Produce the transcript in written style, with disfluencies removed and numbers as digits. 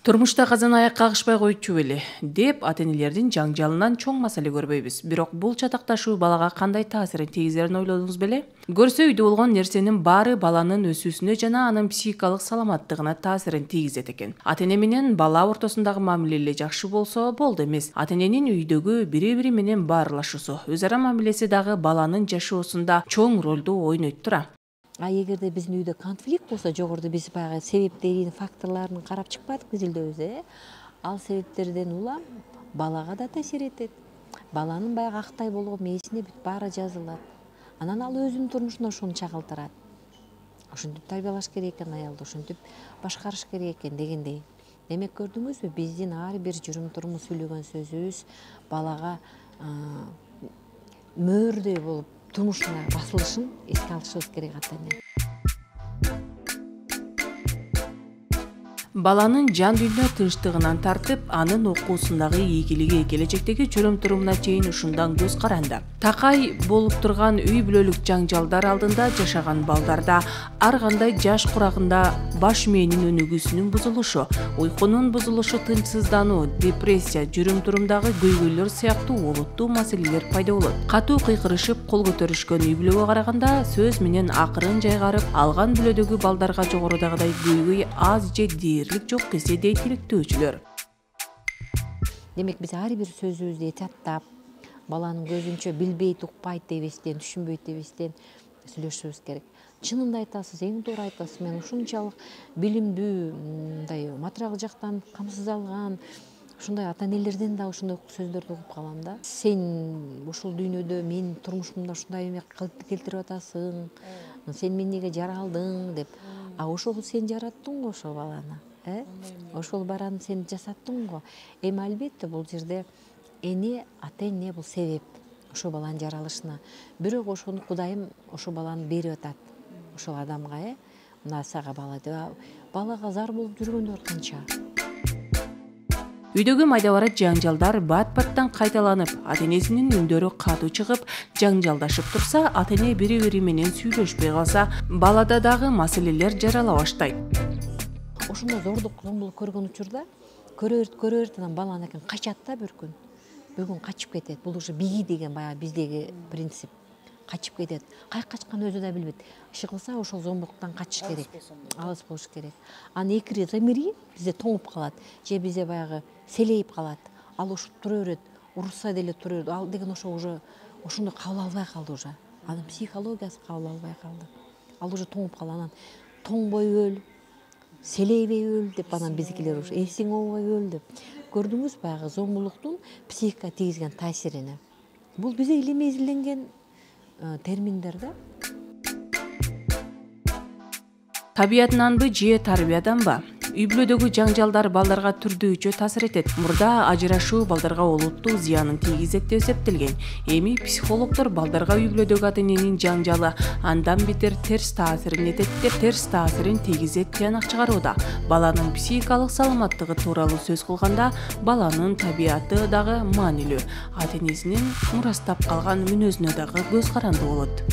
Турмушта казан аяк кагышпай койчу беле деп ата-энелердин жаңжалынан чоң маселе көрбөйбүз. Бирок бул чатакташуу балага кандай таасирин тийгизерин ойлодуңуз беле? Көрсө үйдө болгон нерсенин баары баланын өсүүсүнө жана анын психикалык саламаттыгына таасирин тийгизет экен. Ата-эне менен бала ортосундагы мамиле эле жакшы болсо болду эмес. Ата-эненин үйдөгү бири-бири менен баарлашуусу, өз ара мамилеси дагы баланын жашоосунда чоң ролду ойнойт тура. Эгерде биздин үйдө конфликт болсо, жогоруда биз баягы себептерин, факторлорун карап чыкпадык изилдөөбүз, ал себептерден улам балага да таасир этет. Баланын баягы актай болгон мээсине бүт баары жазылат. Анан ал өзүнүн турмушунда ошону чагылтырат. Ошентип тарбиялаш керек экен аялды, ошентип башкарыш керек экен дегендей. Демек көрдүңүзбү, биздин ар бир жүрүм туруму сүйлөгөн сөзүбүз балага мөөрдөй болуп турмушуна басылышын эске алышыбыз керек ата-эне. Баланын жан дүйнө тынчтыгынан тартып, анын окуусундагы ийгилиги, келечектеги жүрүм турумуна чейин ушундан көз каранды. Такай болуп турган үй бүлөлүк жаңжалдар алдында жашаган балдарда ар кандай жаш курагында баш мээнин өнүгүүсүнүн бузулушу, уйкунун бузулушу, тынчсыздануу, депрессия, жүрүм турумдагы көйгөйлөр сыяктуу олуттуу маселелер пайда болот. Катуу кыйкырышып, кол көтөрүшкөн үй бүлөгө караганда сөз менен акырын жайгарып, алган бүлөдөгү балдарга жогорудагыдай көйгөй аз же дээрлик жок кесе дейт иликтөөчүлөр. Демек биз ар бир сөзүбүздү этяттап, баланын көзүнчө билбейт, укпайт дебестен, түшүнбөйт дебестен сүйлөшүбүз керек. Чынында айтасыз, эң туура айтасыз. Мен ушунчалык билимдүү, мындай материал жактан камсыз алган, ушундай ата-энелерден да ушундай сөздөрдү угуп калам да. Сен ушул дүйнөдө менин турмушумда ушундай эме келтирип атасың, сен мен неге жаралдың деп. А ошол сен жараттың го ошол баланы, ошол бараны сен жасаттың го. Эми албетте бул жерде эне, ата-эне бул себеп ошол баланын жаралышына. Бирок ошону Кудайым ошол баланы берип атат. Ошол адамга, мына сага бала деп, балага зар болуп жүргөндөр канча. Үйдөгү майда бара жаңжалдар бат-баттан кайталанып, ата-энесинин үндөрү катуу чыгып, жаңжалдашып турса, ата-эне бири-бири менен сүйлөшпөй калса, балада дагы маселелер жарала баштайт. Ошондой зордук, зомбулук көргөн учурда көрө анан баланы экен качат да бір күн качып кетет. Бул уже биги деген баягы биздеги принцип. Качып кетет. Кай качкан өзү да билбейт. Иши кылса ошол зомбулуктан качыш керек. Алыс болуш керек. Анан экири замири бизде тоңуп калат. Же бизде баягы селейип калат. Ал ушуп тура берет. Урушса деле тура берет. Ал деген ошо уже ошондой кабыл албай калды уже. Анын психологиясы кабыл албай калды. Ал уже тоңуп калды. Анан тоңбой өл, селейбей өл деп анан биздикилер ушу эсиң ообой өл деп. Көрдүңүз баягы зомбулуктун психикага тийгизген таасирини. Бул бизде илимий изилденген терминдер да. Табиятынанбы же тарбияданбы? Үй бүлөдөгү жаңжалдар балдарга түрдүүчө таасир этет. Мурда ажырашуу балдарга олуттуу зыянын тийгизет деп эсептелген. Эми психологдор балдарга үй бүлөдөгү ата-эненин жаңжалы андан бетер терс таасирин этет деп терс таасирин тийгизет тыянак чыгарууда. Баланын психикалык саламаттыгы тууралуу сөз кылганда, баланын табияты дагы маанилүү. Ата-энесинин мурастап калган мүнөзүнө дагы көз каранды болот.